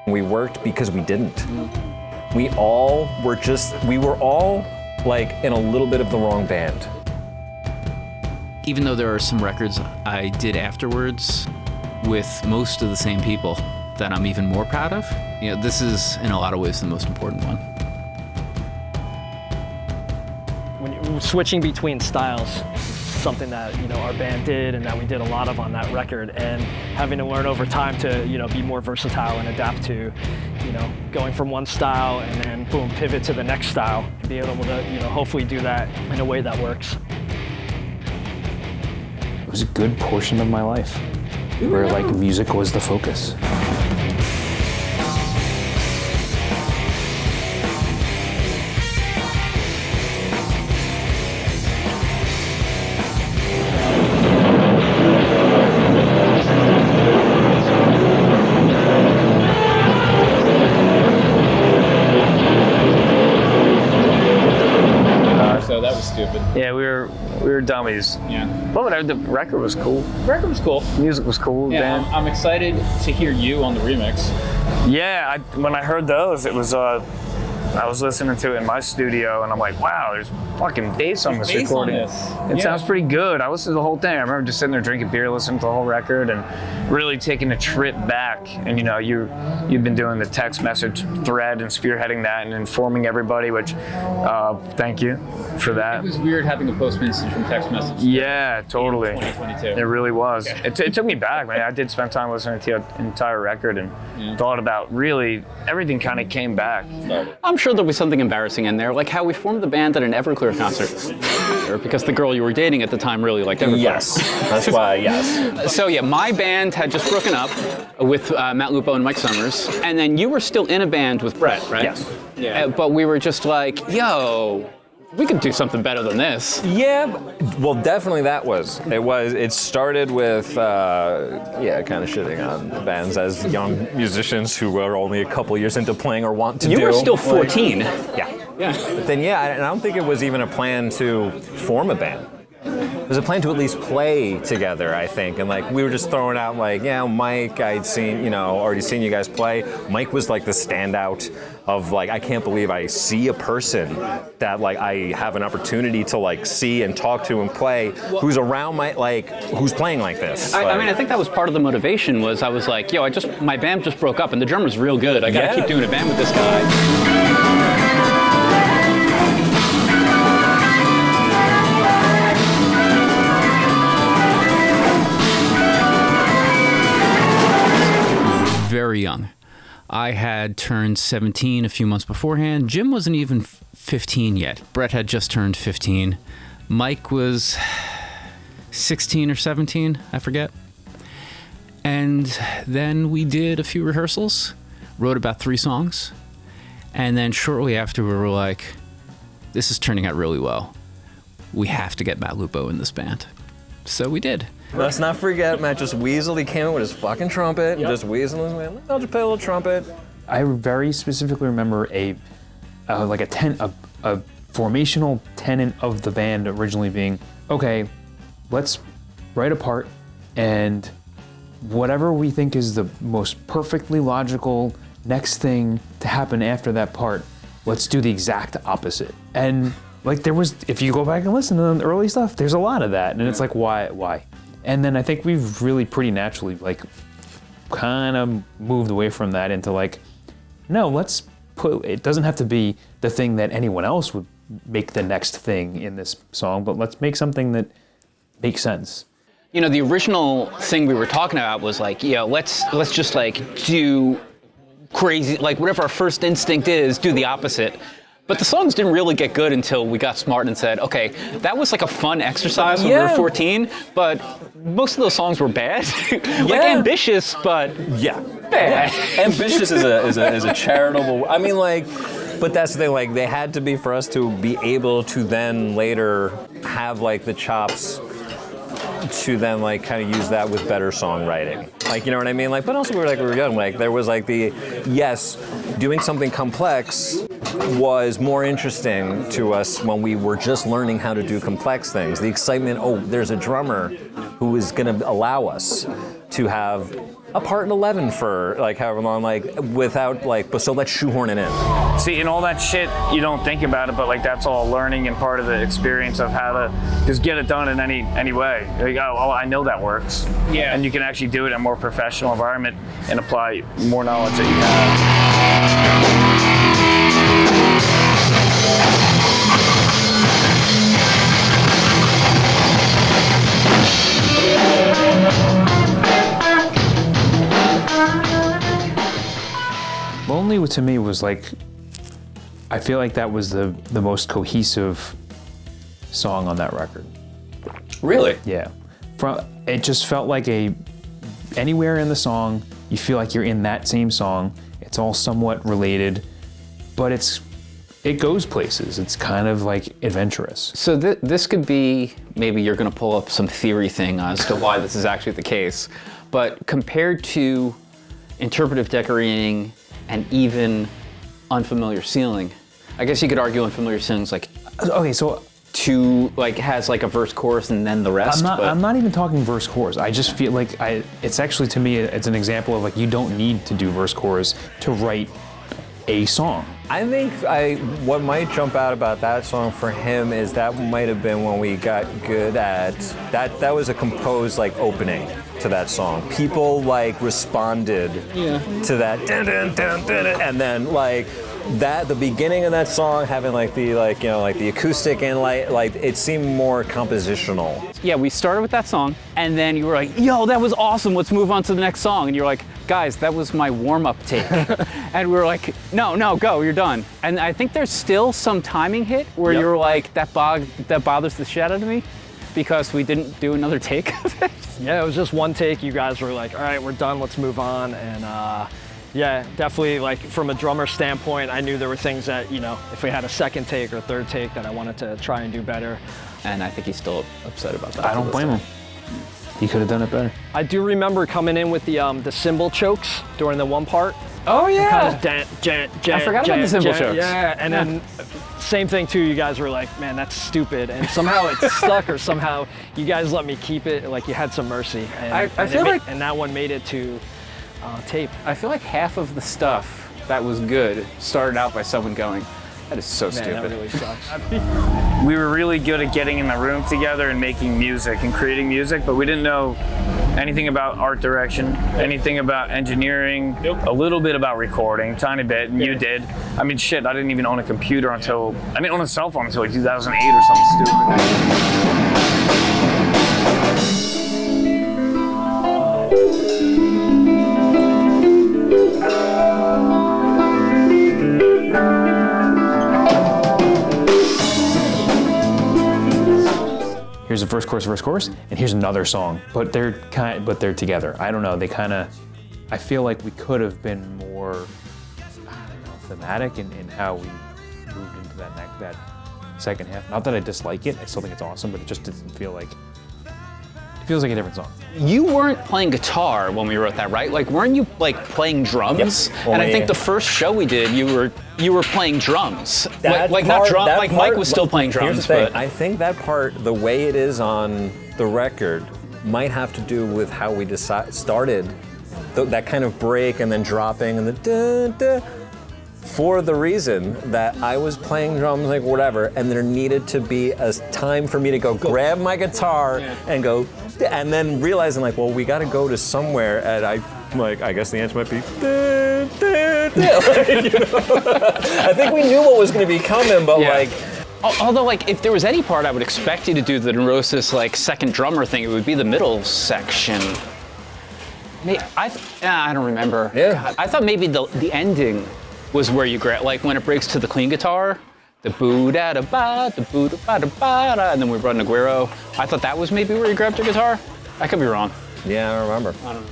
We worked because we didn't. We were all like in a little bit of the wrong band. Even though there are some records I did afterwards with most of the same people that I'm even more proud of, you know, this is in a lot of ways the most important one. When you're switching between styles, something that, you know, our band did and that we did a lot of on that record, and having to learn over time to, you know, be more versatile and adapt to, you know, going from one style and then boom, pivot to the next style, and be able to, you know, hopefully do that in a way that works. It was a good portion of my life where like music was the focus. So that was stupid. Yeah, we were dummies. Yeah. But the record was cool. The record was cool. Music was cool. Yeah, I'm excited to hear you on the remix. Yeah, when I heard those, it was I was listening to it in my studio, and I'm like, wow, there's fucking bass on this recording. It sounds pretty good. I listened to the whole thing. I remember just sitting there drinking beer, listening to the whole record, and really taking a trip back. And you know, you've been doing the text message thread and spearheading that and informing everybody, which thank you for that. It was weird having a Postman Syndrome text message. Yeah, totally. 2022. It really was. Yeah. It took me back, man. I did spend time listening to the entire record and thought about really everything kind of came back. I'm sure there'll be something embarrassing in there, like how we formed the band at an Everclear concert. Because the girl you were dating at the time really liked Everclear. Yes, that's why, yes. So yeah, my band had just broken up with Matt Lupo and Mike Summers, and then you were still in a band with Brett, right? Yes. Yeah. But we were just like, yo, we could do something better than this. Yeah, well, definitely that was. It started with, kind of shitting on bands as young musicians who were only a couple years into playing or want to do. You were still 14. Yeah. But then, and I don't think it was even a plan to form a band. It was a plan to at least play together, I think. And like, we were just throwing out like, Mike, I'd seen, already seen you guys play. Mike was like the standout of like, I can't believe I see a person that like I have an opportunity to like see and talk to and play who's around who's playing like this. I mean, I think that was part of the motivation was I was like, my band just broke up and the drummer's real good. I gotta keep doing a band with this guy. Very young. I had turned 17 a few months beforehand. Jim wasn't even 15 yet. Brett had just turned 15. Mike was 16 or 17, I forget. And then we did a few rehearsals, wrote about 3 songs, and then shortly after we were like, this is turning out really well. We have to get Matt Lupo in this band. So we did. Let's not forget, Matt just weaselly came in with his fucking trumpet, and just weaseling, man, I'll just play a little trumpet. I very specifically remember a formational tenet of the band originally being, okay, let's write a part, and whatever we think is the most perfectly logical next thing to happen after that part, let's do the exact opposite. And like there was, if you go back and listen to the early stuff, there's a lot of that, and it's like, why? And then I think we've really pretty naturally like kind of moved away from that into like, no, let's put, it doesn't have to be the thing that anyone else would make the next thing in this song, but let's make something that makes sense. You know, the original thing we were talking about was like, let's just like do crazy, like whatever our first instinct is, do the opposite. But the songs didn't really get good until we got smart and said, okay, that was like a fun exercise when we were 14, but most of those songs were bad. Like ambitious, but bad. Yeah. Ambitious is a charitable, I mean like, but that's the thing, like they had to be for us to be able to then later have like the chops to then like kind of use that with better songwriting. Like, you know what I mean? Like, but also we were young, like there was like doing something complex was more interesting to us when we were just learning how to do complex things. The excitement, there's a drummer who is gonna allow us to have a part in 11 for like however long, like without like, but so let's shoehorn it in. See, and all that shit, you don't think about it, but like that's all learning and part of the experience of how to just get it done in any way. Like, oh, I know that works. Yeah. And you can actually do it in a more professional environment and apply more knowledge that you have. Lonely to me was like, I feel like that was the most cohesive song on that record. Really? Yeah. It just felt like anywhere in the song, you feel like you're in that same song. It's all somewhat related, but it goes places. It's kind of like adventurous. So this could be, maybe you're gonna pull up some theory thing as to why this is actually the case, but compared to interpretive decorating and even Unfamiliar Ceiling, I guess you could argue Unfamiliar Ceiling's like, okay, so has like a verse chorus and then the rest. I'm not even talking verse chorus. I just feel like it's actually, to me, it's an example of like, you don't need to do verse chorus to write a song. I think what might jump out about that song for him is that might have been when we got good at that was a composed like opening to that song. People like responded to that dun, dun, dun, dun, dun, and then like that the beginning of that song having like the the acoustic and like it seemed more compositional. Yeah, we started with that song, and then you were like, yo, that was awesome, let's move on to the next song. And you're like, guys, that was my warm-up take. And we were like, no, go, you're done. And I think there's still some timing hit where you're like, that bothers the shit out of me because we didn't do another take of it. Yeah, it was just one take. You guys were like, all right, we're done, let's move on. And yeah, definitely like from a drummer standpoint, I knew there were things that, if we had a second take or third take that I wanted to try and do better. And I think he's still upset about that. I don't blame him. He could have done it better. I do remember coming in with the cymbal chokes during the one part. Oh yeah. Kind of I forgot about the cymbal chokes. Yeah, and then same thing too. You guys were like, man, that's stupid, and somehow it stuck, or somehow you guys let me keep it. Like you had some mercy. And, I feel like that one made it to tape. I feel like half of the stuff that was good started out by someone going, that is so stupid. That really sucks. We were really good at getting in the room together and making music and creating music, but we didn't know anything about art direction, anything about engineering, a little bit about recording, tiny bit, and you did. I mean, shit, I didn't even own a computer I didn't own a cell phone until like 2008 or something stupid. Here's a verse, chorus, and here's another song. But they're together. I don't know. I feel like we could have been more, thematic in how we moved into that second half. Not that I dislike it. I still think it's awesome, but it just doesn't feel like. It feels like a different song. You weren't playing guitar when we wrote that, right? Like, weren't you like playing drums? Yep. And I think the first show we did, you were playing drums. Mike was still playing drums. Here's the thing. But I think that part, the way it is on the record, might have to do with how we started that kind of break and then dropping and the dun, dun, for the reason that I was playing drums like whatever, and there needed to be a time for me to go grab my guitar and go, and then realizing like, well, we got to go to somewhere, and I guess the answer might be, dun, dun, dun. I think we knew what was going to be coming, but like. Although, like, if there was any part I would expect you to do the Neurosis, like, second drummer thing, it would be the middle section. I don't remember. Yeah. I thought maybe the ending was where you grab, like, when it breaks to the clean guitar, the boo-da-da-ba, the boo-da-ba-da-ba-da, and then we brought Neguero. I thought that was maybe where you grabbed your guitar. I could be wrong. Yeah, I remember. I don't know.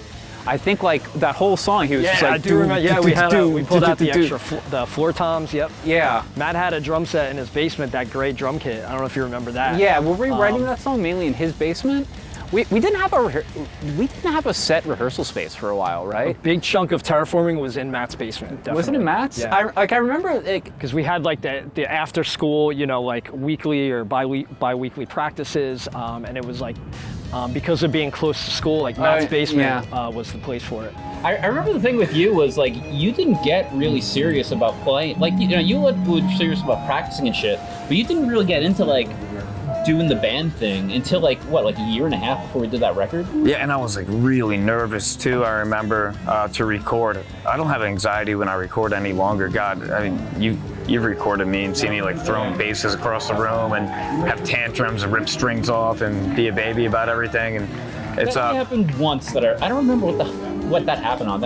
I think like that whole song, he was just like, I do remember. Yeah, we pulled out the extra the floor toms. Yep. Yeah. Matt had a drum set in his basement, that great drum kit. I don't know if you remember that. Yeah, were we writing that song mainly in his basement? We didn't have a set rehearsal space for a while, right? A big chunk of Terraforming was in Matt's basement. Definitely. Was it in Matt's? Yeah. I remember because we had like the after school, like weekly or bi-weekly practices, and it was like because of being close to school, like Matt's basement was the place for it. I remember the thing with you was like you didn't get really serious about playing. Like you were serious about practicing and shit, but you didn't really get into like doing the band thing until like a year and a half before we did that record. Yeah, and I was like really nervous too. I remember to record. I don't have anxiety when I record any longer. God, I mean, you've recorded me and seen me like throwing basses across the room and have tantrums and rip strings off and be a baby about everything. And it's that happened once that I don't remember what that happened on.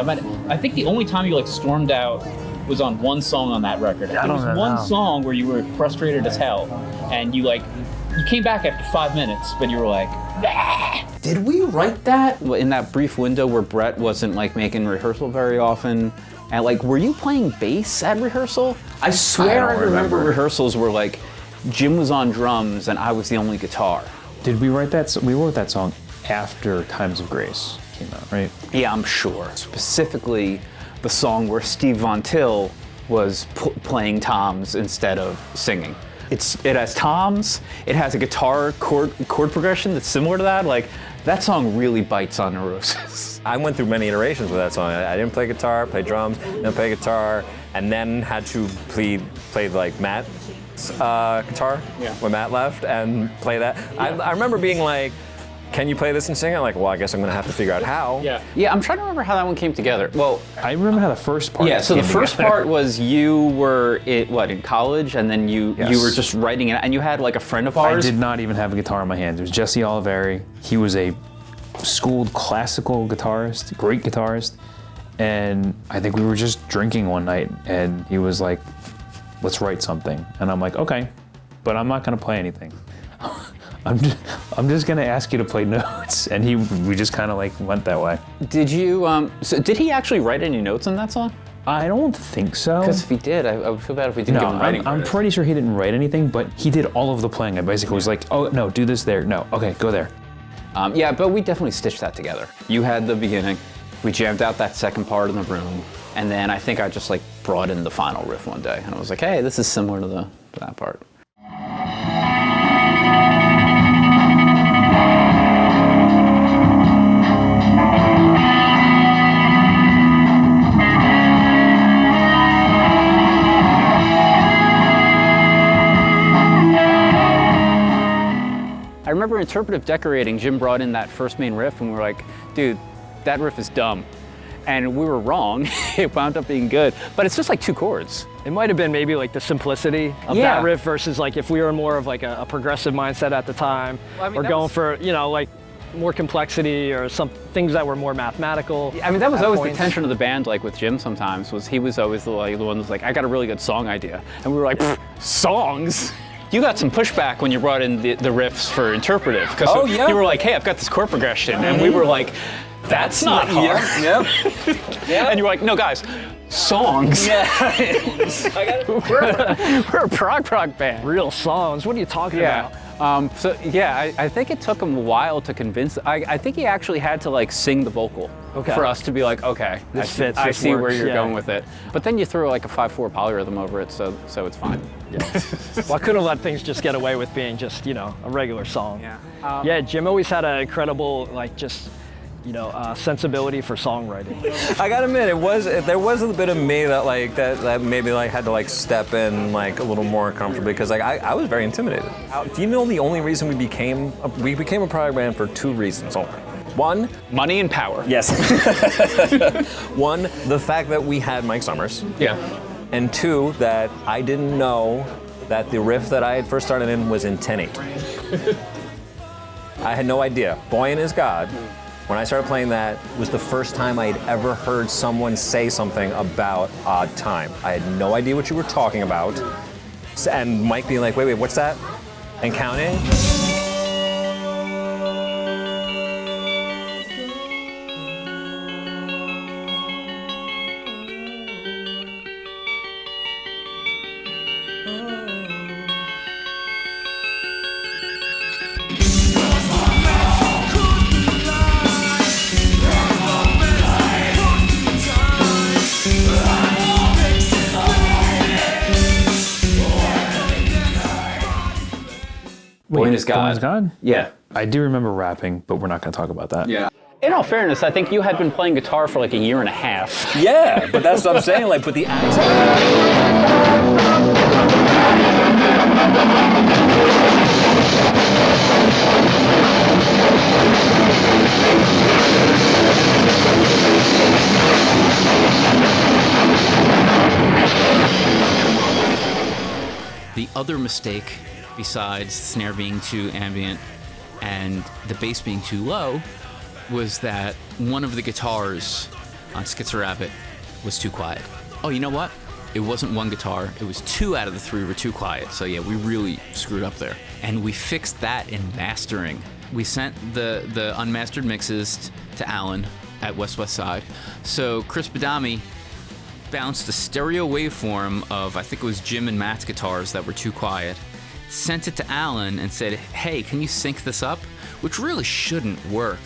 I think the only time you like stormed out was on one song on that record. There was one song where you were frustrated as hell, and you came back after 5 minutes, but you were like, ah. Did we write that? In that brief window where Brett wasn't like making rehearsal very often, and like, were you playing bass at rehearsal? I swear I remember rehearsals where like Jim was on drums and I was the only guitar. Did we write that? We wrote that song after Times of Grace came out, right? Yeah, I'm sure. Specifically, the song where Steve Von Till was playing toms instead of singing. It has toms, it has a guitar chord progression that's similar to that. Like, that song really bites on Neurosis. I went through many iterations with that song. I didn't play guitar, played drums, then play guitar, and then had to play like Matt's guitar when Matt left and play that. I remember being like, can you play this and sing it? I'm like, well, I guess I'm gonna have to figure out how. Yeah, I'm trying to remember how that one came together. Well, I remember how the first part Yeah, so the first part was you were in college, and then you were just writing it, and you had like a friend of ours. I did not even have a guitar in my hands. It was Jesse Oliveri. He was a schooled classical guitarist, great guitarist, and I think we were just drinking one night, and he was like, let's write something. And I'm like, okay, but I'm not gonna play anything. I'm just gonna ask you to play notes, and we just kind of like went that way. Did you? So did he actually write any notes on that song? I don't think so. Because if he did, I would feel bad if we didn't give him writing I'm pretty sure he didn't write anything, but he did all of the playing. I basically was like, oh no, do this there. No, okay, go there. Yeah, but we definitely stitched that together. You had the beginning, we jammed out that second part in the room, and then I think I just like brought in the final riff one day, and I was like, hey, this is similar to that part. I remember Interpretive decorating, Jim brought in that first main riff and we were like, dude, that riff is dumb. And we were wrong, it wound up being good, but it's just like 2 chords. It might have been maybe like the simplicity of that riff versus like if we were more of like a progressive mindset at the time, or going for, like more complexity or some things that were more mathematical. I mean, that was always the tension of the band, like with Jim sometimes, was he was always the one that's like, I got a really good song idea. And we were like, songs? You got some pushback when you brought in the riffs for Interpretive, because you were like, hey, I've got this chord progression, and we were like, that's not hard. And you were like, no, guys, songs. We're a prog band. Real songs, what are you talking about? I think it took him a while to convince. I think he actually had to like sing the vocal for us to be like, okay, this fits. I see where you're going with it. But then you threw like a 5/4 polyrhythm over it, so it's fine. Well, I couldn't let things just get away with being just a regular song. Jim always had an incredible sensibility for songwriting. I gotta admit, there was a bit of me that maybe had to step in a little more comfortably, because I was very intimidated. Do you know the only reason we became a prog band for 2 reasons only? One, money and power. Yes. One, the fact that we had Mike Summers. Yeah. And 2, that I didn't know that the riff that I had first started in was in 10/8. I had no idea. Buoyant is God. When I started playing that, was the first time I had ever heard someone say something about odd time. I had no idea what you were talking about. And Mike being like, wait, what's that? And counting. Buoyant is God. God? Yeah. I do remember rapping, but we're not going to talk about that. Yeah. In all fairness, I think you had been playing guitar for like a year and a half. Yeah, but that's what I'm saying. Like, but the accent. The other mistake, besides the snare being too ambient and the bass being too low, was that one of the guitars on Schizorabbit was too quiet. Oh, you know what? It wasn't one guitar, it was 2 out of the 3 were too quiet. So yeah, we really screwed up there. And we fixed that in mastering. We sent the unmastered mixes to Alan at West Side. So Chris Badami bounced a stereo waveform of, I think it was Jim and Matt's guitars that were too quiet, sent it to Alan and said, hey, can you sync this up? Which really shouldn't work,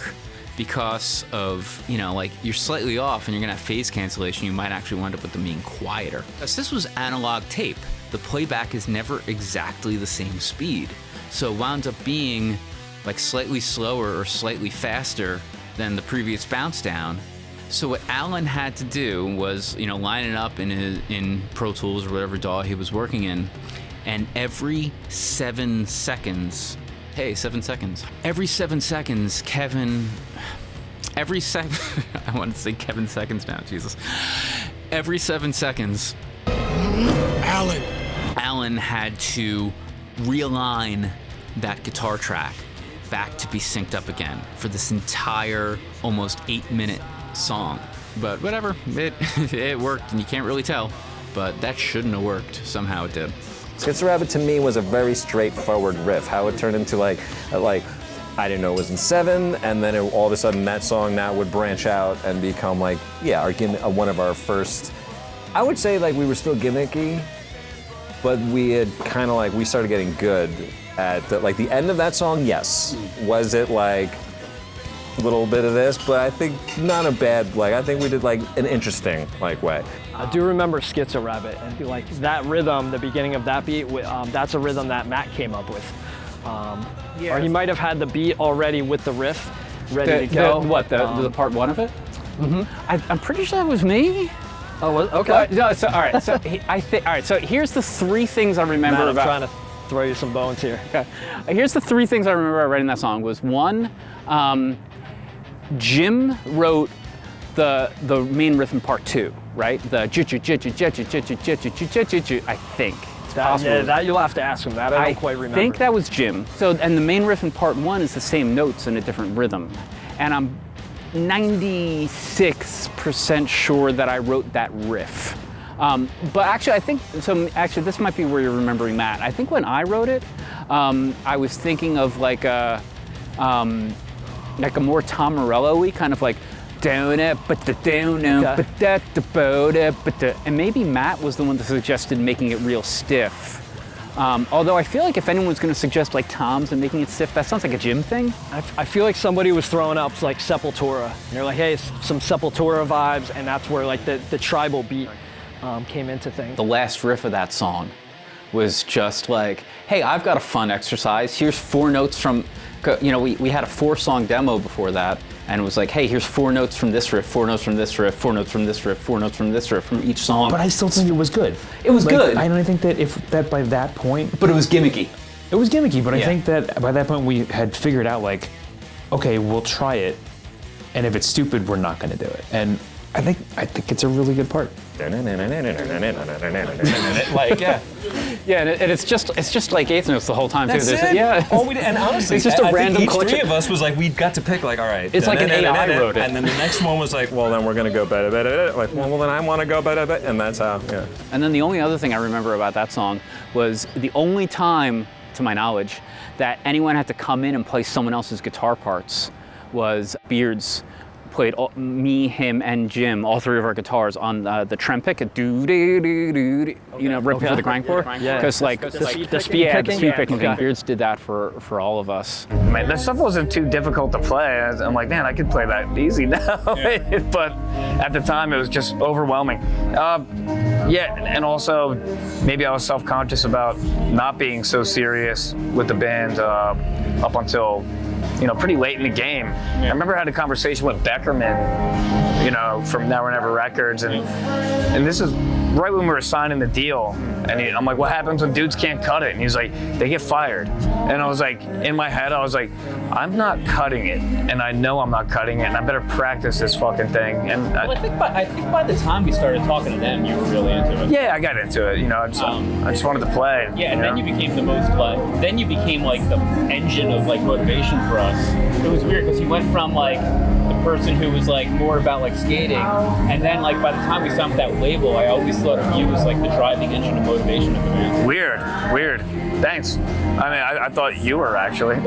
because of, you know, like, you're slightly off and you're gonna have phase cancellation. You might actually wind up with them being quieter. Because this was analog tape. The playback is never exactly the same speed. So it wound up being like slightly slower or slightly faster than the previous bounce down. So what Alan had to do was, you know, line it up in Pro Tools or whatever DAW he was working in, and every 7 seconds, hey, 7 seconds. Every 7 seconds, I want to say Kevin Seconds now, Jesus. Every 7 seconds, Alan had to realign that guitar track back to be synced up again for this entire almost 8-minute song. But whatever, it worked, and you can't really tell. But that shouldn't have worked. Somehow it did. Schizorabbit to me was a very straightforward riff. How it turned into like I didn't know it was in 7, and then all of a sudden that song now would branch out and become like, yeah, one of our first. I would say like we were still gimmicky, but we had kind of like, we started getting good at the end of that song. Yes, was it like a little bit of this, but I think not a bad, like, I think we did like an interesting like way. I do remember Schizorabbit, and like that rhythm, the beginning of that beat, that's a rhythm that Matt came up with. Or he might have had the beat already with the riff ready to go. The part 1 of it? Mm-hmm. I'm pretty sure that was me. Oh, okay. No, so, all right, so here's the 3 things I remember Matt, about. I'm trying to throw you some bones here. Okay. Here's the 3 things I remember about writing that song was 1, Jim wrote the main riff in part 2, right? The I think. That you'll have to ask him. That I don't quite remember. I think that was Jim. So, and the main riff in part 1 is the same notes in a different rhythm. And I'm 96% sure that I wrote that riff. But actually, I think, actually this might be where you're remembering Matt. I think when I wrote it, I was thinking of like a more Tom Morello-y, kind of like, and maybe Matt was the one that suggested making it real stiff. Although I feel like if anyone's going to suggest like toms and making it stiff, that sounds like a Jim thing. I feel like somebody was throwing up like Sepultura. And they're like, hey, some Sepultura vibes, and that's where like the tribal beat came into things. The last riff of that song was just like, hey, I've got a fun exercise. Here's 4 notes from, you know, we had a 4-song demo before that, and it was like, hey, here's 4 notes from this riff, 4 notes from this riff, 4 notes from this riff, 4 notes from this riff from each song. But I still think it was good. It was good. I don't think that by that point. But it was gimmicky. It was gimmicky, but I think that by that point we had figured out like, okay, we'll try it, and if it's stupid, we're not going to do it. And I think it's a really good part. Like, yeah. Yeah, and it's just like eighth notes the whole time That's too. it. Yeah. And honestly, it's just a I random think each collection. 3 of us was like, we got to pick like, all right. It's like an AI wrote it. And then the next one was like, well, then we're gonna go better. Like, well, then I want to go better, and that's how. Yeah. And then the only other thing I remember about that song was the only time, to my knowledge, that anyone had to come in and play someone else's guitar parts was Beards. Played me, him, and Jim, all 3 of our guitars on the trem pick, ripping for the grindcore. Because like the speed picking. Okay. Beards did that for all of us. Man, that stuff wasn't too difficult to play. I'm like, man, I could play that easy now. Yeah. But at the time, it was just overwhelming. And also maybe I was self-conscious about not being so serious with the band up until pretty late in the game. I remember I had a conversation with Beckerman, from Now or Never Records, and this is right when we were signing the deal. And I'm like, what happens when dudes can't cut it? And he's like, they get fired. And I was like, in my head, I was like, I'm not cutting it, and I know I'm not cutting it, and I better practice this fucking thing. And I think by the time we started talking to them, you were really into it. yeah, I got into it. I just wanted to play. Yeah, and then you became the most then you became like the engine of like motivation for us. It was weird because you went from like the person who was like more about like skating, and then like by the time we signed with that label, I always thought of you as like the driving engine of motivation of the band. Weird. Thanks. I mean, I thought you were actually.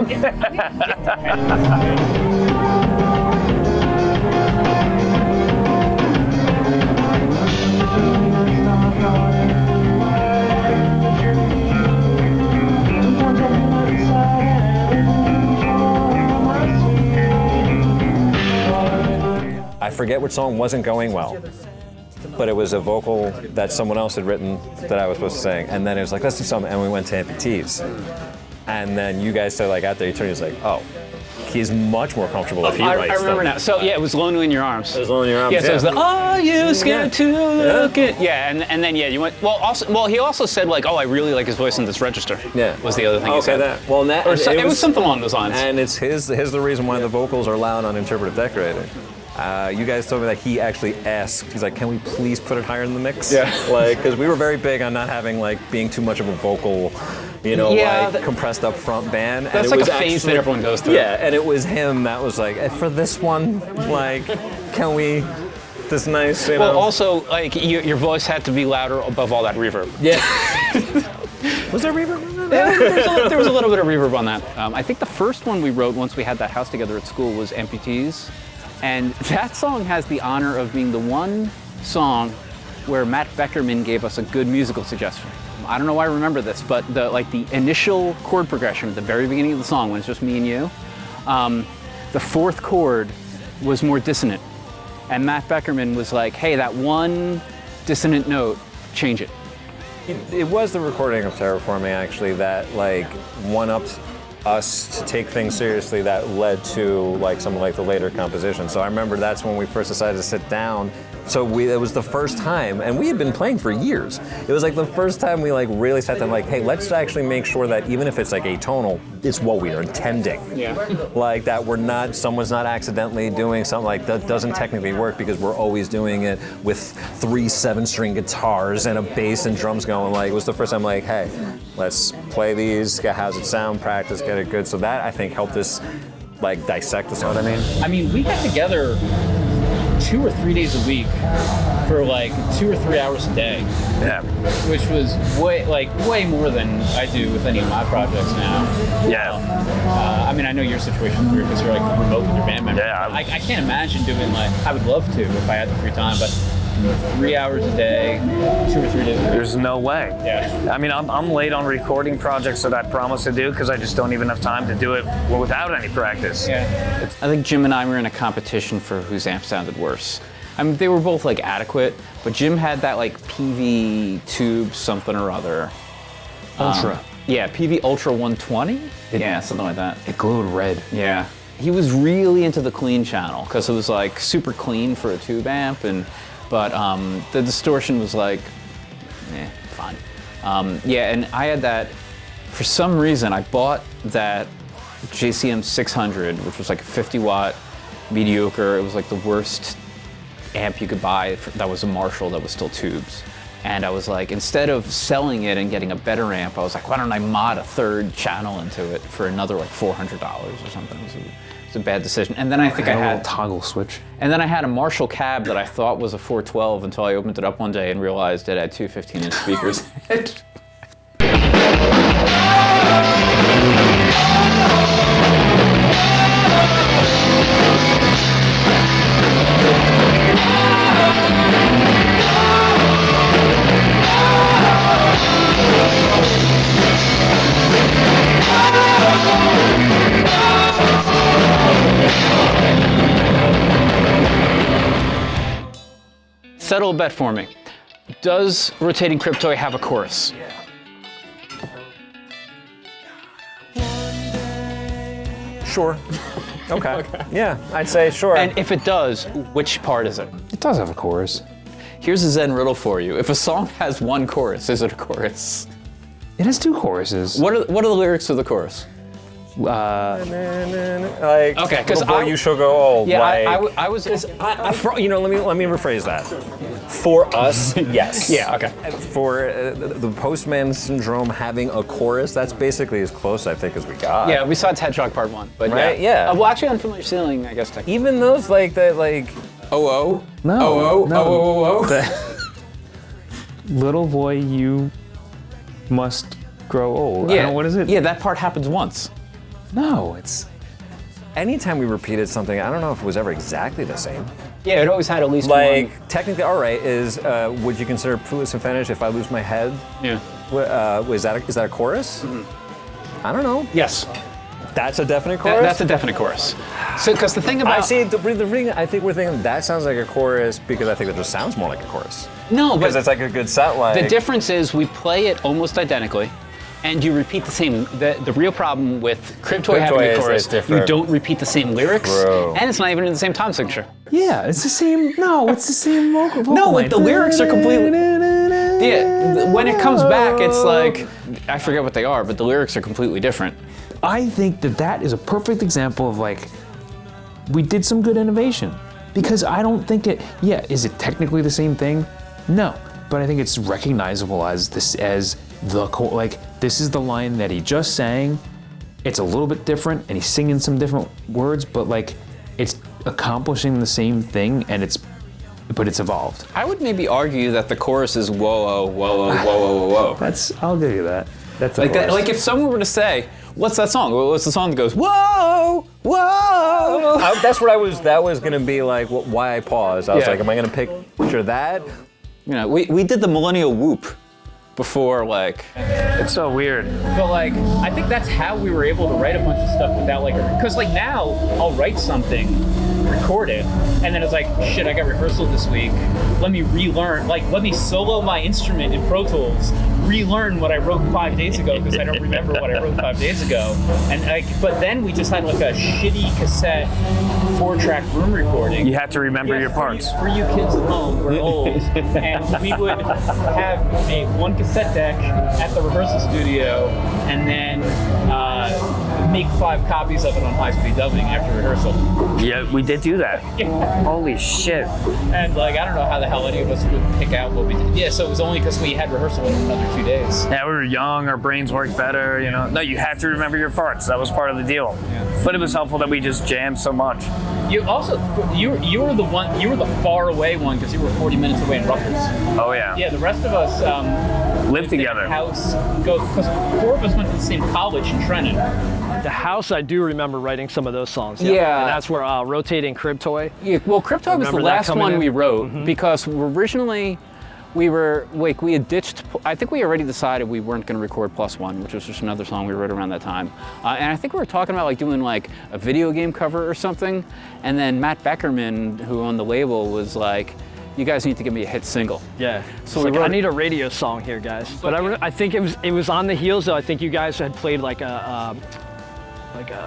I forget which song wasn't going well, but it was a vocal that someone else had written that I was supposed to sing, and then it was like, let's do something, and we went to AMPUTEES. And then you guys said, like, out there, you turned, he was like, oh, he's much more comfortable if he writes I remember them. now. So yeah, it was Lonely in Your Arms. It was Lonely in Your Arms. Yeah, so it was the, oh, you scared to look at. Yeah, and then you went, well, he also said like, oh, I really like his voice in this register. Yeah. Was the other thing he said. That. Well, it was something along those lines. And it's here's the reason why the vocals are loud on Interpretive Decorating. You guys told me that he actually asked, he's like, can we please put it higher in the mix? Yeah. Like, because we were very big on not having, like, being too much of a vocal, compressed up front band. That's and like a phase that everyone goes through. Yeah, and it was him that was like, for this one, like, can we, this nice, Well, also, like, your voice had to be louder above all that reverb. Yeah. Was there reverb on that? Yeah, there was a little bit of reverb on that. I think the first one we wrote once we had that house together at school was Amputees. And that song has the honor of being the one song where Matt Beckerman gave us a good musical suggestion. I don't know why I remember this, but the initial chord progression at the very beginning of the song, when it's just me and you, the fourth chord was more dissonant. And Matt Beckerman was like, hey, that one dissonant note, change it. It was the recording of Terraforming, actually, that, like, one-upped us to take things seriously that led to like some of like the later compositions. So I remember that's when we first decided to sit down. So it was the first time, and we had been playing for years. It was like the first time we like really sat down like, hey, let's actually make sure that even if it's like atonal, it's what we are intending. Yeah. Like that someone's not accidentally doing something like that doesn't technically work because we're always doing it with 3 7-string guitars and a bass and drums going. Like it was the first time like, hey, let's play these, how's it sound, practice, get it good. So that I think helped us like dissect the song. You know what I mean? We got together 2 or 3 days a week for like 2 or 3 hours a day. Yeah. Which was way more than I do with any of my projects now. Yeah. I mean, I know your situation is weird because you're like remote with your band members. Yeah. I can't imagine doing like, I would love to if I had the free time, but 3 hours a day, 2 or 3 days a week. There's no way. Yeah. I mean, I'm late on recording projects that I promised to do because I just don't even have time to do it without any practice. Yeah. I think Jim and I were in a competition for whose amp sounded worse. I mean, they were both like adequate, but Jim had that like PV tube something or other. Ultra. Yeah, PV Ultra 120? Yeah, something like that. It glowed red. Yeah. He was really into the clean channel because it was like super clean for a tube amp, but the distortion was like, fine. Yeah, and I had that, for some reason, I bought that JCM 600, which was like a 50-watt mediocre. It was like the worst amp you could buy that was a Marshall that was still tubes. And I was like, instead of selling it and getting a better amp, I was like, why don't I mod a third channel into it for another like $400 or something. It was a bad decision. And then I think I had a little toggle switch. And then I had a Marshall cab that I thought was a 412 until I opened it up one day and realized it had 2 15-inch speakers. Settle a bet for me. Does Rotating Cryptoid have a chorus? Sure. Okay. Yeah, I'd say sure. And if it does, which part is it? It does have a chorus. Here's a Zen riddle for you. If a song has one chorus, is it a chorus? It has 2 choruses. What are the lyrics of the chorus? like, Okay, 'cause before you shall go old. Yeah, like, I was. you know, let me rephrase that. For us, yes. Yeah, okay. For the Postman Syndrome having a chorus, that's basically as close, I think, as we got. Yeah, besides Hedgehog Part 1. But Right, yeah. Well, actually, Unfamiliar Ceiling, I guess, technically. Even those like that, like Oh, No. oh, no. oh. Little boy, you must grow old. I Yeah, don't- what is it? Yeah, that part happens once. No, it's. anytime we repeated something, I don't know if it was ever exactly the same. Yeah, it always had at least Like one. technically, all right, is would you consider Fruitless and Finish if I lose my head? Yeah. Is that a chorus? I don't know. Yes, That's a definite chorus. that's a definite chorus. So, because the thing about I see. The reading, I think we're thinking that sounds like a chorus because I think that just sounds more like a chorus. no, Because but it's like a good set line. the difference is we play it almost identically, and you repeat the same. The real problem with Crib Toy having Toy a is chorus, different. you don't repeat the same lyrics, True. and it's not even in the same time signature. Yeah, it's the same. No, it's the same vocal No, like line. the lyrics are completely. Yeah, when it comes back, it's like I forget what they are, but the lyrics are completely different. I think that is a perfect example of like, we did some good innovation. Because I don't think it, yeah, is it technically the same thing? No, but I think it's recognizable as this, like, this is the line that he just sang. It's a little bit different and he's singing some different words, but like, it's accomplishing the same thing and it's evolved. I would maybe argue that the chorus is whoa, whoa, whoa, whoa, whoa, whoa, whoa. I'll give you that. That's a Like that, chorus. like if someone were to say, "What's that song?" What's the song that goes, "Whoa, whoa"? That's what I was. That was gonna be like why I paused. I was Yeah. like, am I gonna picture that? You know, we did the millennial whoop before, like. It's so weird. But like, I think that's how we were able to write a bunch of stuff without like, because like now I'll write something, record it, and then it's like, shit, I got rehearsal this week. Let me relearn, like, let me solo my instrument in Pro Tools, relearn what I wrote 5 days ago because I don't remember what I wrote 5 days ago. And like, but then we just had like a shitty cassette 4-track room recording. You have to remember your parts. For you kids at home, we're old, and we would have one cassette deck at the rehearsal studio, and then make 5 copies of it on high-speed dubbing after rehearsal. Yeah, we did do that. Holy shit. And like, I don't know how the hell any of us would pick out what we did. Yeah, so it was only because we had rehearsal in another 2 days. Yeah, we were young, our brains worked better, you know. No, you had to remember your parts. That was part of the deal. But it was helpful that we just jammed so much. You also, you were the far away one because you were 40 minutes away in Rutgers. Oh yeah. Yeah, the rest of us Lived together. House because 4 of us went to the same college in Trenton. The House, I do remember writing some of those songs. Yeah. And that's where Rotating Crib Toy. Yeah, well, Crib Toy was the Remember that last coming one in? we wrote because originally we had ditched. I think we already decided we weren't going to record Plus One, which was just another song we wrote around that time. And I think we were talking about like doing like a video game cover or something. And then Matt Beckerman, who owned the label, was like, "You guys need to give me a hit single." Yeah. So So we like, I wrote- need a radio song here, guys. But I think it was on the heels though. I think you guys had played like a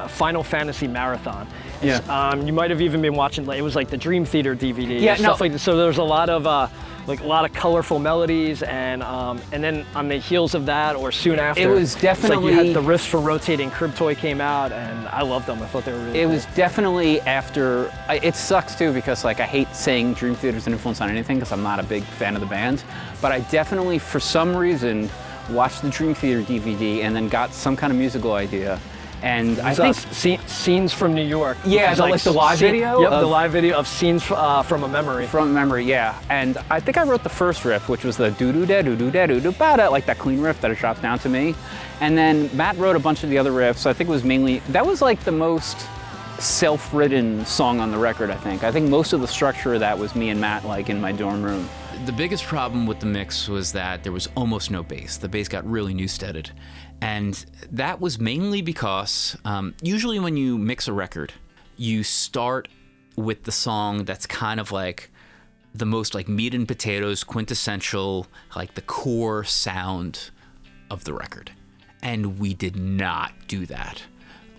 Final Fantasy marathon. Yeah. You might have even been watching. Like, it was like the Dream Theater DVD. Yeah, and stuff no. like that. So there was a lot of colorful melodies, and then on the heels of that, or soon after, It was it's like definitely- you had the riffs for Rotating Crib Toy came out, and I loved them. I thought they were really It cool. was definitely after. It sucks too because like I hate saying Dream Theater's an influence on anything because I'm not a big fan of the band. But I definitely, for some reason, watched the Dream Theater DVD and then got some kind of musical idea. And I think Scenes from New York. Yeah, It was like the live video Yep, of- the live video of Scenes from a Memory. from memory, yeah. And I think I wrote the first riff, which was the doo-doo-da-doo-doo-da-doo-doo-ba-da, like that clean riff that it drops down to me. And then Matt wrote a bunch of the other riffs. I think it was mainly, that was like the most self-written song on the record, I think. I think most of the structure of that was me and Matt like in my dorm room. The biggest problem with the mix was that there was almost no bass. The bass got really new-steaded. And that was mainly because usually when you mix a record, you start with the song that's kind of like the most like meat and potatoes, quintessential, like the core sound of the record. And we did not do that.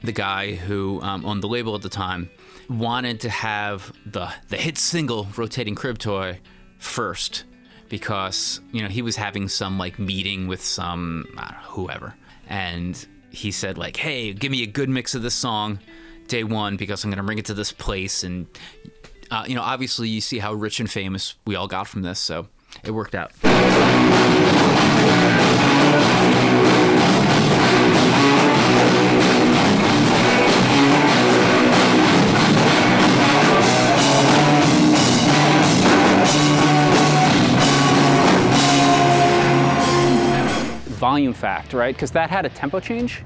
the guy who owned the label at the time, wanted to have the hit single Rotating Crib Toy first, because he was having some like meeting with some whoever, and he said like, hey, give me a good mix of this song day one, because I'm gonna bring it to this place. And obviously you see how rich and famous we all got from this, so it worked out. Volume fact, right? Because that had a tempo change.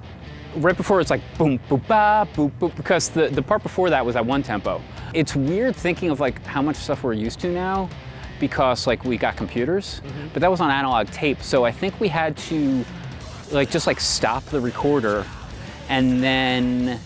Right before it's like boom, boom, ba, boom, boom, because the part before that was at one tempo. It's weird thinking of like how much stuff we're used to now, because like we got computers, but that was on analog tape. So I think we had to like just like stop the recorder, and then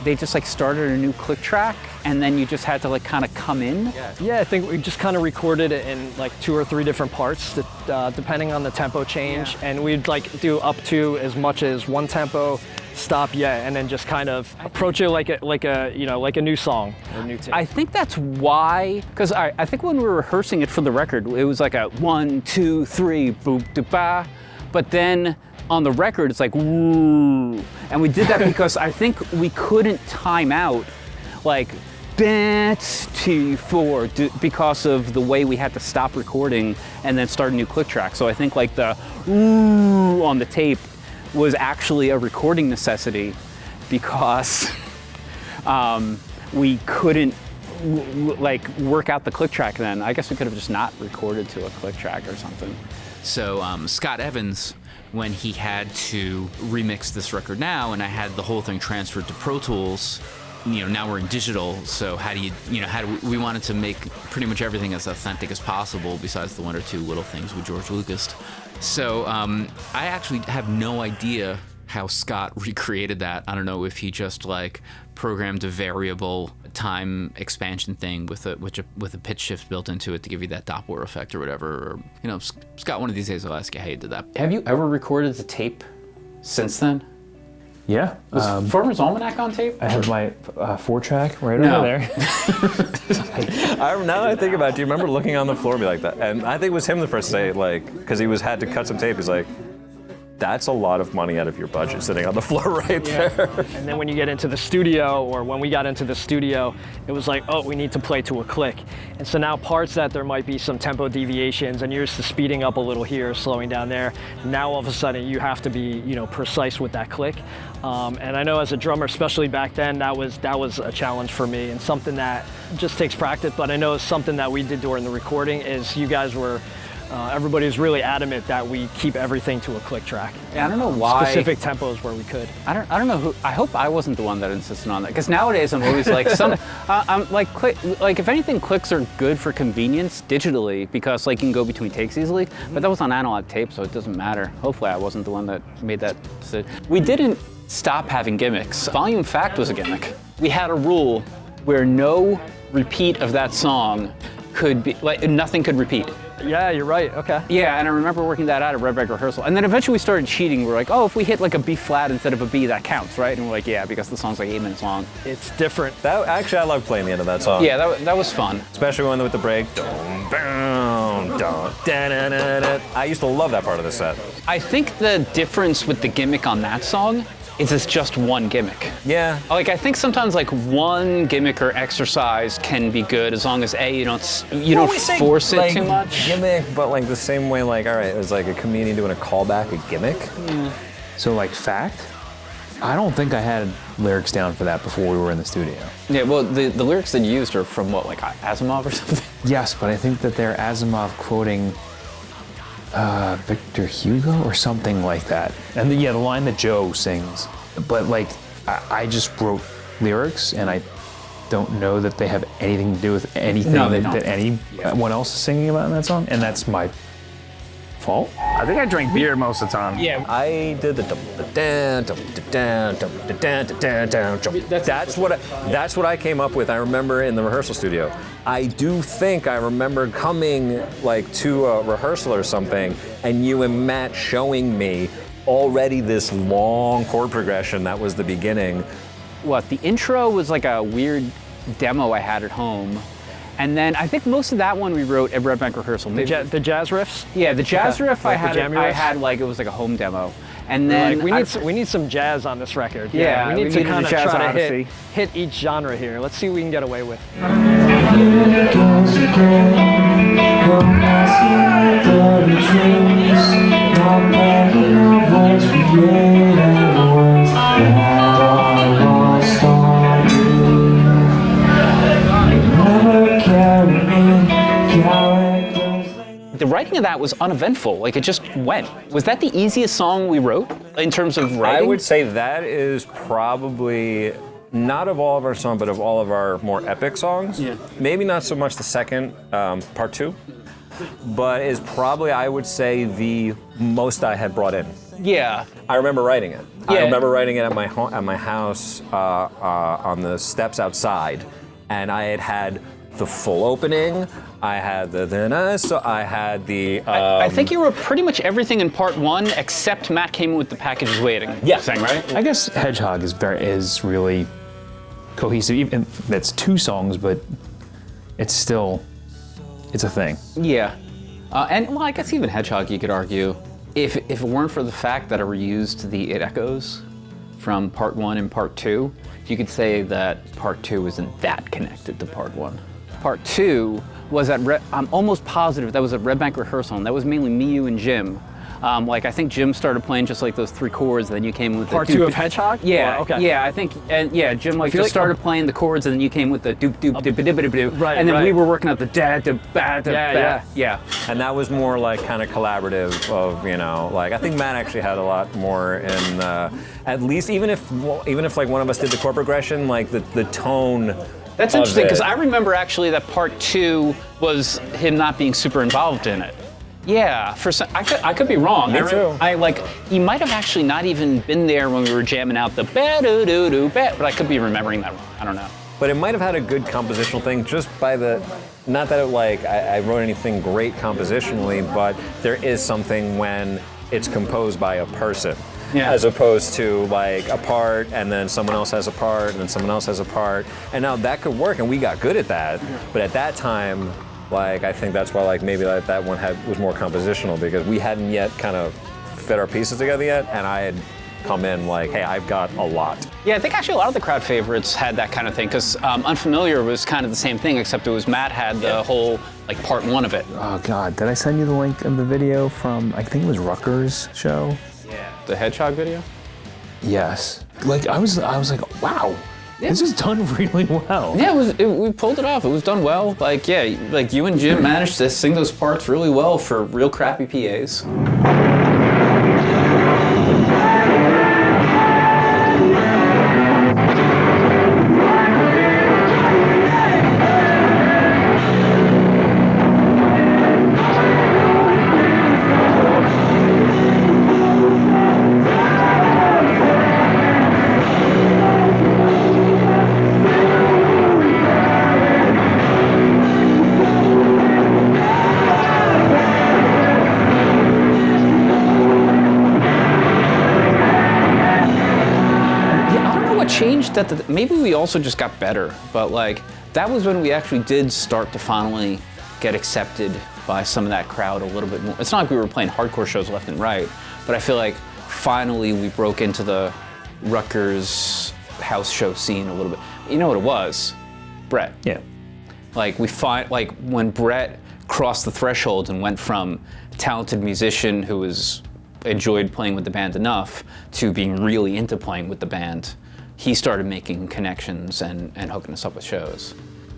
they just like started a new click track, and then you just had to like kind of come in. Yeah, I think we just kind of recorded it in like 2 or 3 different parts, depending on the tempo change, and we'd like do up to as much as one tempo, stop, and then just kind of approach it like a new song or new tape. I think that's why, because I think when we were rehearsing it for the record, it was like a 1, 2, 3, boop, da, ba, but then on the record, it's like, woo. And we did that because I think we couldn't time out, like, 2, 4, because of the way we had to stop recording and then start a new click track. So I think like the woo on the tape was actually a recording necessity, because we couldn't like work out the click track then. I guess we could have just not recorded to a click track or something. So Scott Evans, when he had to remix this record now, and I had the whole thing transferred to Pro Tools, now we're in digital, so we wanted to make pretty much everything as authentic as possible, besides the 1 or 2 little things with George Lucas. So I actually have no idea how Scott recreated that. I don't know if he just like programmed a variable time expansion thing with a pitch shift built into it to give you that Doppler effect or whatever. Or, Scott, one of these days I'll ask you how you did that. Have you ever recorded the tape since then? Yeah. Was Farmer's Almanac on tape? I have my 4-track right over there. Now that I think about it, do you remember looking on the floor and be like that? And I think it was him the first to say, like, because he had to cut some tape. He's like, that's a lot of money out of your budget sitting on the floor right there. And then when you get into the studio, or when we got into the studio, it was like, oh, we need to play to a click. And so now parts that there might be some tempo deviations, and you're used to speeding up a little here, slowing down there. Now all of a sudden you have to be, precise with that click. And I know as a drummer, especially back then, that was a challenge for me, and something that just takes practice. But I know it's something that we did during the recording is you guys were. Everybody was really adamant that we keep everything to a click track. Yeah, I don't know why. Specific tempos where we could. I don't know who. I hope I wasn't the one that insisted on that, because nowadays I'm always like I'm like if anything, clicks are good for convenience digitally, because like you can go between takes easily. But that was on analog tape, so it doesn't matter. Hopefully I wasn't the one that made that decision. We didn't stop having gimmicks. Volume fact was a gimmick. We had a rule where no repeat of that song could be, like, nothing could repeat. Yeah, you're right, okay. Yeah, and I remember working that out at Red Bag rehearsal. And then eventually we started cheating. We're like, oh, if we hit like a B flat instead of a B, that counts, right? And we're like, yeah, because the song's like 8 minutes long. It's different. Actually, I love playing the end of that song. Yeah, that was fun. Especially when with the break. I used to love that part of the set. I think the difference with the gimmick on that song is it's just one gimmick. Yeah. Like, I think sometimes like one gimmick or exercise can be good as long as you don't force it too much. Gimmick, but like the same way, like, all right, it was like a comedian doing a callback, a gimmick. Yeah. So like fact, I don't think I had lyrics down for that before we were in the studio. Yeah, well, the lyrics that you used are from what, like Asimov or something? Yes, but I think that they're Asimov quoting Victor Hugo or something like that. And the line that Joe sings. But like, I just wrote lyrics, and I don't know that they have anything to do with anything that anyone else is singing about in that song, and that's my fault. I think I drank beer most of the time. Yeah. I did the that's what I came up with. I remember in the rehearsal studio. I do think I remember coming like to a rehearsal or something, and you and Matt showing me already this long chord progression that was the beginning the intro was like a weird demo I had at home. And then I think most of that one we wrote at Red Bank Rehearsal. The jazz riffs? Yeah, the jazz riff Like I had like, it was like a home demo. And then we need some jazz on this record. Yeah, we need to kind of jazz try odyssey. to hit each genre here. Let's see what we can get away with. The writing of that was uneventful, like it just went. Was that the easiest song we wrote in terms of writing? I would say that is probably, not of all of our songs, but of all of our more epic songs. Yeah. Maybe not so much the second, part 2, but is probably, I would say, the most I had brought in. Yeah. I remember writing it. Yeah. I remember writing it at my house on the steps outside, and I had the full opening. I had so I had the. I think you wrote pretty much everything in part 1 except Matt came in with the packages waiting. Yeah. Thing, right? I guess Hedgehog is really cohesive. Even that's 2 songs, but it's a thing. Yeah. And well, I guess even Hedgehog, you could argue, if it weren't for the fact that I reused the It Echoes from part 1 and part 2, you could say that part 2 isn't that connected to part 1. Part 2 was at, I'm almost positive that was at Red Bank Rehearsal, and that was mainly me, you, and Jim. Like I think Jim started playing just like those 3 chords, and then you came with Part 2 of Hedgehog? Yeah, okay. Yeah, I think, and yeah, Jim like just started playing the chords, and then you came with the doop doop doop doop doop doop, right, and then right. we were working out the da da ba da ba. Yeah. And that was more like kind of collaborative of, like I think Matt actually had a lot more in, at least even if like one of us did the chord progression, like the tone. That's interesting because I remember actually that part 2 was him not being super involved in it. Yeah, for some, I could be wrong. Me too. He might have actually not even been there when we were jamming out the ba-do-do-do-ba, but I could be remembering that wrong. I don't know. But it might have had a good compositional thing just by not that I wrote anything great compositionally, but there is something when it's composed by a person. Yeah. As opposed to like a part and then someone else has a part and then someone else has a part. And now that could work and we got good at that. But at that time, like I think that's why like maybe that one was more compositional because we hadn't yet kind of fit our pieces together yet, and I had come in like, hey, I've got a lot. Yeah, I think actually a lot of the crowd favorites had that kind of thing because Unfamiliar was kind of the same thing except it was Matt had the whole like part 1 of it. Oh God, did I send you the link of the video from I think it was Rutgers' show? The Hedgehog video? Yes. Like I was like, wow, this is done really well. Yeah, we pulled it off. It was done well. Like like you and Jim managed to sing those parts really well for real crappy PAs. Changed that maybe we also just got better, but like that was when we actually did start to finally get accepted by some of that crowd a little bit more. It's not like we were playing hardcore shows left and right, but I feel like finally we broke into the Rutgers house show scene a little bit. You know what it was? Brett. Yeah. Like when Brett crossed the threshold and went from talented musician who enjoyed playing with the band enough to being really into playing with the band. He started making connections and hooking us up with shows.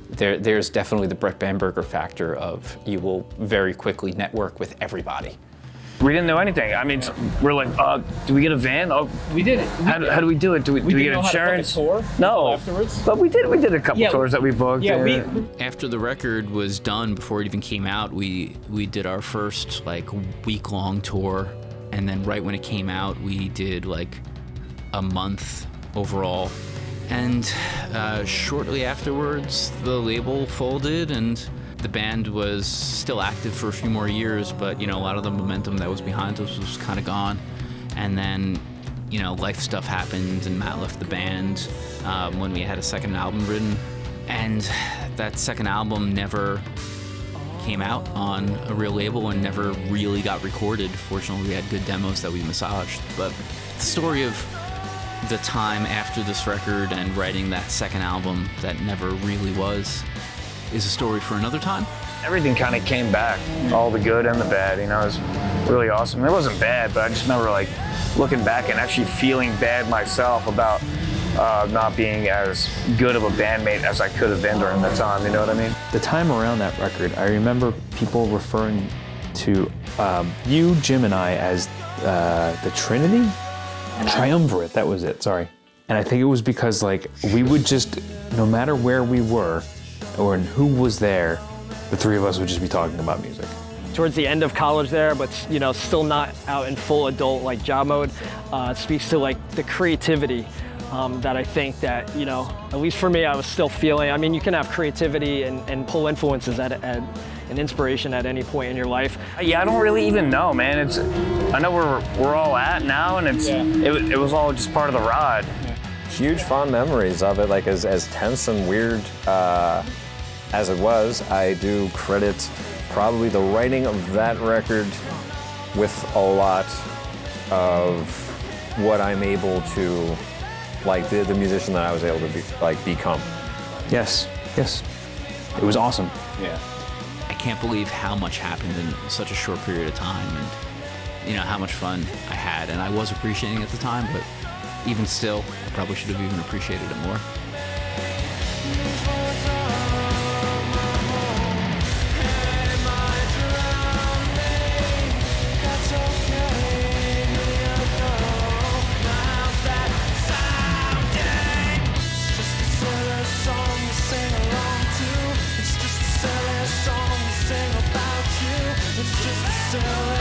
There's definitely the Brett Bamberger factor of you will very quickly network with everybody. We didn't know anything. I mean, we're like, do we get a van? Oh, we did it. How do we do it? Do we get insurance? No. Afterwards? But we did a couple tours that we booked. Yeah, After the record was done, before it even came out, we did our first like week-long tour, and then right when it came out, we did like a month overall. And shortly afterwards, the label folded and the band was still active for a few more years, but a lot of the momentum that was behind us was kind of gone. And then, life stuff happened and Matt left the band when we had a second album written. And that second album never came out on a real label and never really got recorded. Fortunately, we had good demos that we massaged. But the story of the time after this record and writing that second album that never really was is a story for another time. Everything kind of came back, all the good and the bad, it was really awesome. It wasn't bad, but I just remember like looking back and actually feeling bad myself about not being as good of a bandmate as I could have been during that time, you know what I mean? The time around that record, I remember people referring to you, Jim, and I as the Trinity? Triumvirate, that was it, sorry. And I think it was because like we would just, no matter where we were or who was there, the three of us would just be talking about music. Towards the end of college there, but still not out in full adult like job mode, speaks to like the creativity that I think that, at least for me, I was still feeling. I mean, you can have creativity and pull influences and inspiration at any point in your life. Yeah, I don't really even know, man. I know where we're all at now, and it was all just part of the ride. Huge fond memories of it, like as tense and weird as it was. I do credit probably the writing of that record with a lot of what I'm able to, like the musician that I was able to become. Yes. It was awesome. Yeah. I can't believe how much happened in such a short period of time, and how much fun I had, and I was appreciating it at the time, but even still, I probably should have even appreciated it more. It's just a silly song to sing about you. It's just a silly